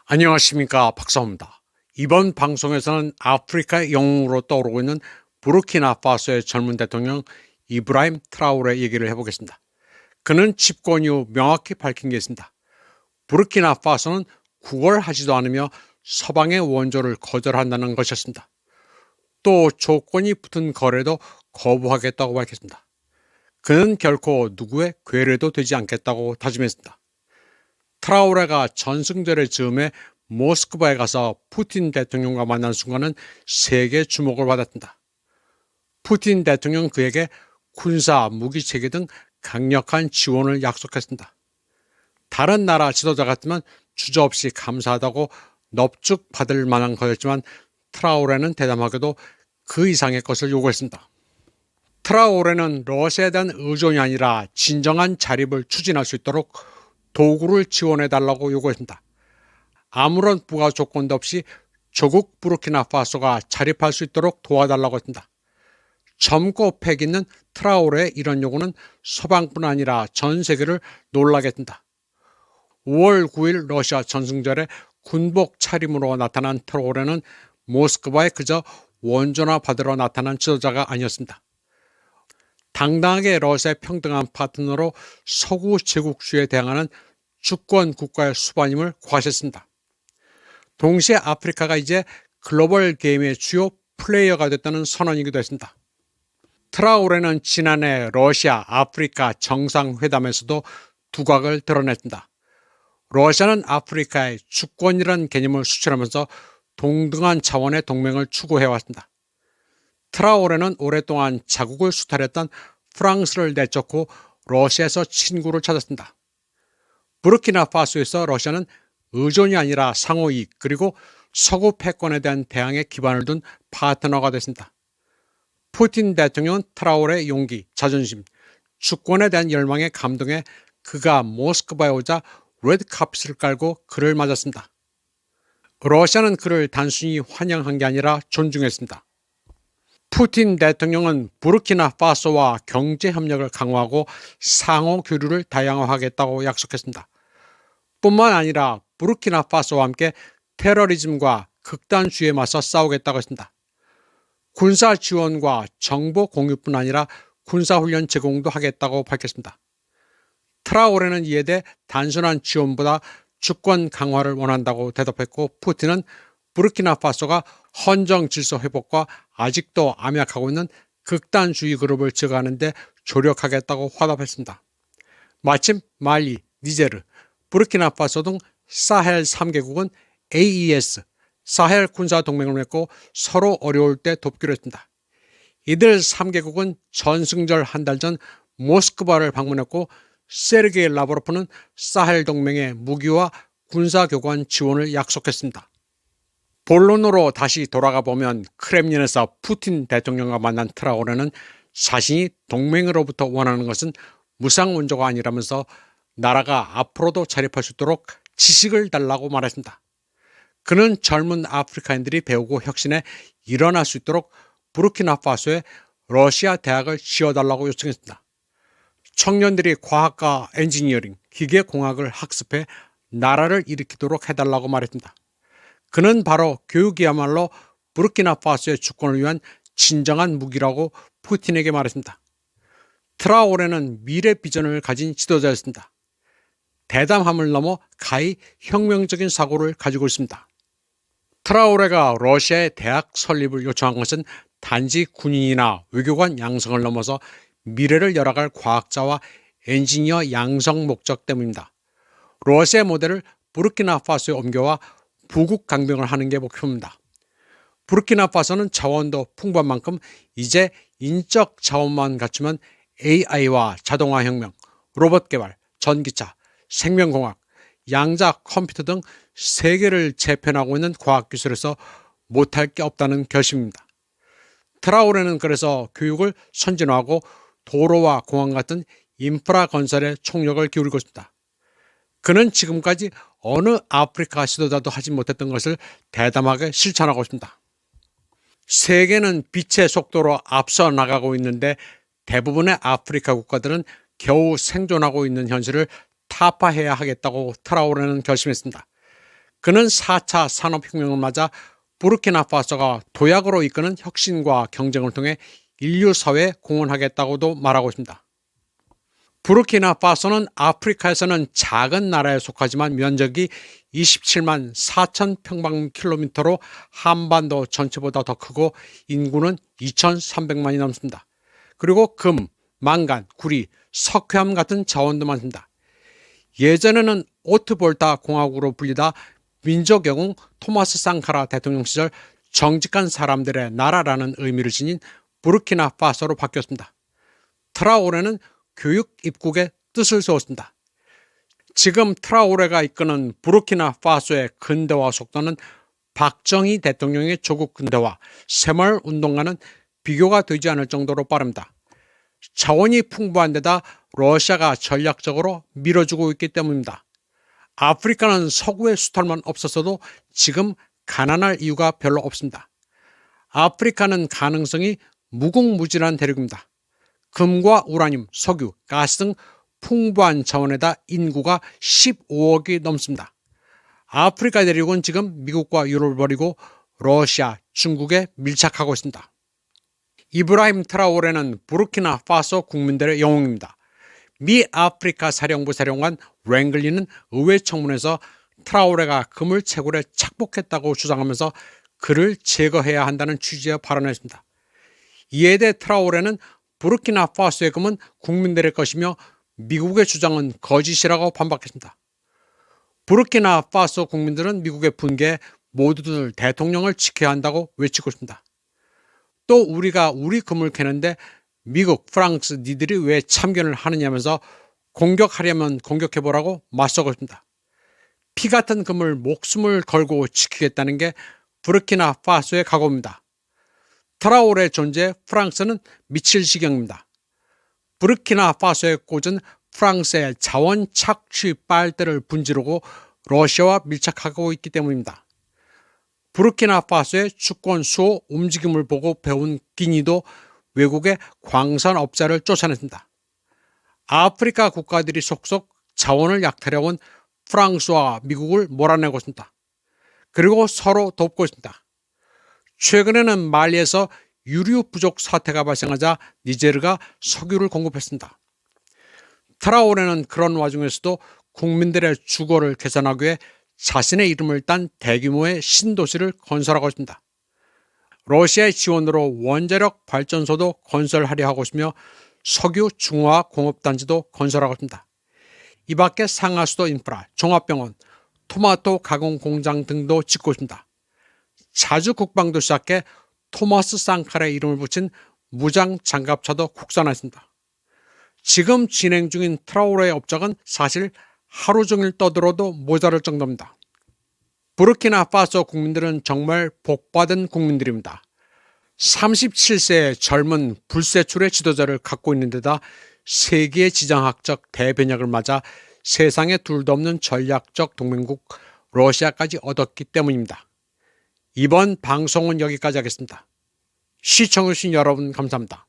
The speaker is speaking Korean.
안녕하십니까, 박사입니다. 이번 방송에서는 아프리카의 영웅으로 떠오르고 있는 부르키나파소의 젊은 대통령 이브라임 트라오레 얘기를 해보겠습니다. 그는 집권 이후 명확히 밝힌 게 있습니다. 부르키나파소는 구걸하지도 않으며 서방의 원조를 거절한다는 것이었습니다. 또 조건이 붙은 거래도 거부하겠다고 밝혔습니다. 그는 결코 누구의 괴뢰도 되지 않겠다고 다짐했습니다. 트라오레가 전승절의 즈음에 모스크바에 가서 푸틴 대통령과 만난 순간은 세계 주목을 받았습니다. 푸틴 대통령은 그에게 군사, 무기 체계 등 강력한 지원을 약속했습니다. 다른 나라 지도자 같으면 주저없이 감사하다고 넙죽 받을 만한 거였지만 트라오레는 대담하게도 그 이상의 것을 요구했습니다. 트라오레는 러시아에 대한 의존이 아니라 진정한 자립을 추진할 수 있도록 도구를 지원해달라고 요구했습니다. 아무런 부가 조건도 없이 조국 부르키나파소가 자립할 수 있도록 도와달라고 했습니다. 젊고 패기 있는 트라오레의 이런 요구는 서방뿐 아니라 전 세계를 놀라게 했습니다. 5월 9일 러시아 전승절에 군복 차림으로 나타난 트라오레는 모스크바에 그저 원조나 받으러 나타난 지도자가 아니었습니다. 당당하게 러시아의 평등한 파트너로 서구 제국주의에 대항하는 주권 국가의 수반임을 과시했습니다. 동시에 아프리카가 이제 글로벌 게임의 주요 플레이어가 됐다는 선언이기도 했습니다. 트라오레는 지난해 러시아 아프리카 정상회담에서도 두각을 드러냈습니다. 러시아는 아프리카에 주권이라는 개념을 수출하면서 동등한 차원의 동맹을 추구해왔습니다. 트라오레는 오랫동안 자국을 수탈했던 프랑스를 내쫓고 러시아에서 친구를 찾았습니다. 부르키나파소에서 러시아는 의존이 아니라 상호이익 그리고 서구 패권에 대한 대항에 기반을 둔 파트너가 됐습니다. 푸틴 대통령은 트라오레의 용기, 자존심, 주권에 대한 열망에 감동해 그가 모스크바에 오자 레드카펫을 깔고 그를 맞았습니다. 러시아는 그를 단순히 환영한 게 아니라 존중했습니다. 푸틴 대통령은 부르키나파소와 경제 협력을 강화하고 상호 교류를 다양화하겠다고 약속했습니다. 뿐만 아니라 부르키나파소와 함께 테러리즘과 극단주의에 맞서 싸우겠다고 했습니다. 군사 지원과 정보 공유뿐 아니라 군사훈련 제공도 하겠다고 밝혔습니다. 트라오레는 이에 대해 단순한 지원보다 주권 강화를 원한다고 대답했고 푸틴은 부르키나파소가 헌정 질서 회복과 아직도 암약하고 있는 극단주의 그룹을 제거하는 데 조력하겠다고 화답했습니다. 마침 말리, 니제르, 부르키나파소 등 사헬 3개국은 AES, 사헬 군사동맹을 맺고 서로 어려울 때 돕기로 했습니다. 이들 3개국은 전승절 한 달 전 모스크바를 방문했고 세르게이 라브로프는 사헬 동맹의 무기와 군사교관 지원을 약속했습니다. 본론으로 다시 돌아가 보면 크렘린에서 푸틴 대통령과 만난 트라오레는 자신이 동맹으로부터 원하는 것은 무상 원조가 아니라면서 나라가 앞으로도 자립할 수 있도록 지식을 달라고 말했습니다. 그는 젊은 아프리카인들이 배우고 혁신해 일어날 수 있도록 부르키나파소에 러시아 대학을 지어달라고 요청했습니다. 청년들이 과학과 엔지니어링, 기계공학을 학습해 나라를 일으키도록 해달라고 말했습니다. 그는 바로 교육이야말로 부르키나파소의 주권을 위한 진정한 무기라고 푸틴에게 말했습니다. 트라오레는 미래 비전을 가진 지도자였습니다. 대담함을 넘어 가히 혁명적인 사고를 가지고 있습니다. 트라오레가 러시아의 대학 설립을 요청한 것은 단지 군인이나 외교관 양성을 넘어서 미래를 열어갈 과학자와 엔지니어 양성 목적 때문입니다. 러시아 모델을 부르키나파소에 옮겨와 부국 강병을 하는 게 목표입니다. 부르키나파소는 자원도 풍부한 만큼 이제 인적 자원만 갖추면 AI와 자동화 혁명, 로봇 개발, 전기차, 생명공학, 양자 컴퓨터 등 세계를 재편하고 있는 과학기술에서 못할 게 없다는 결심입니다. 트라오레는 그래서 교육을 선진화하고 도로와 공항 같은 인프라 건설에 총력을 기울이고 있습니다. 그는 지금까지 어느 아프리카 지도자도 하지 못했던 것을 대담하게 실천하고 있습니다. 세계는 빛의 속도로 앞서 나가고 있는데 대부분의 아프리카 국가들은 겨우 생존하고 있는 현실을 타파해야 하겠다고 트라오레는 결심했습니다. 그는 4차 산업혁명을 맞아 부르키나파소가 도약으로 이끄는 혁신과 경쟁을 통해 인류 사회에 공헌하겠다고도 말하고 있습니다. 부르키나파소는 아프리카에서는 작은 나라에 속하지만 면적이 27만 4천 평방킬로미터로 한반도 전체보다 더 크고 인구는 2,300만이 넘습니다. 그리고 금, 망간, 구리, 석회암 같은 자원도 많습니다. 예전에는 오트볼타 공화국으로 불리다 민족영웅 토마스 상카라 대통령 시절 정직한 사람들의 나라라는 의미를 지닌 부르키나파소로 바뀌었습니다. 트라오레는 교육 입국의 뜻을 세웠습니다. 지금 트라오레가 이끄는 부르키나파소의 근대화 속도는 박정희 대통령의 조국 근대화, 새마을 운동과는 비교가 되지 않을 정도로 빠릅니다. 자원이 풍부한 데다 러시아가 전략적으로 밀어주고 있기 때문입니다. 아프리카는 서구의 수탈만 없었어도 지금 가난할 이유가 별로 없습니다. 아프리카는 가능성이 무궁무진한 대륙입니다. 금과 우라늄, 석유, 가스 등 풍부한 자원에다 인구가 15억이 넘습니다. 아프리카 대륙은 지금 미국과 유럽을 버리고 러시아, 중국에 밀착하고 있습니다. 이브라힘 트라오레는 부르키나파소 국민들의 영웅입니다. 미 아프리카 사령부 사령관 랭글리는 의회 청문회에서 트라오레가 금을 채굴에 착복했다고 주장하면서 그를 제거해야 한다는 취지의 발언을 했습니다. 이에 대해 트라오레는 부르키나파소의 금은 국민들의 것이며 미국의 주장은 거짓이라고 반박했습니다. 부르키나파소 국민들은 미국의 분개에 모두들 대통령을 지켜야 한다고 외치고 있습니다. 또 우리가 우리 금을 캐는데 미국, 프랑스 니들이 왜 참견을 하느냐면서 공격하려면 공격해보라고 맞서고 있습니다. 피 같은 금을 목숨을 걸고 지키겠다는 게 부르키나파소의 각오입니다. 트라오레의 존재에 프랑스는 미칠 지경입니다. 부르키나파소의 꽂은 프랑스의 자원 착취 빨대를 분지르고 러시아와 밀착하고 있기 때문입니다. 부르키나파소의 주권 수호 움직임을 보고 배운 기니도 외국의 광산업자를 쫓아냈습니다. 아프리카 국가들이 속속 자원을 약탈해온 프랑스와 미국을 몰아내고 있습니다. 그리고 서로 돕고 있습니다. 최근에는 말리에서 유류 부족 사태가 발생하자 니제르가 석유를 공급했습니다. 트라오레는 그런 와중에서도 국민들의 주거를 개선하기 위해 자신의 이름을 딴 대규모의 신도시를 건설하고 있습니다. 러시아의 지원으로 원자력 발전소도 건설하려 하고 있으며 석유 중화 공업단지도 건설하고 있습니다. 이 밖에 상하수도 인프라, 종합병원, 토마토 가공 공장 등도 짓고 있습니다. 자주 국방도 시작해 토마스 상카라의 이름을 붙인 무장 장갑차도 국산화했습니다. 지금 진행 중인 트라오레의 업적은 사실 하루 종일 떠들어도 모자랄 정도입니다. 부르키나파소 국민들은 정말 복받은 국민들입니다. 37세의 젊은 불세출의 지도자를 갖고 있는 데다 세계의 지정학적 대변혁을 맞아 세상에 둘도 없는 전략적 동맹국 러시아까지 얻었기 때문입니다. 이번 방송은 여기까지 하겠습니다. 시청해주신 여러분 감사합니다.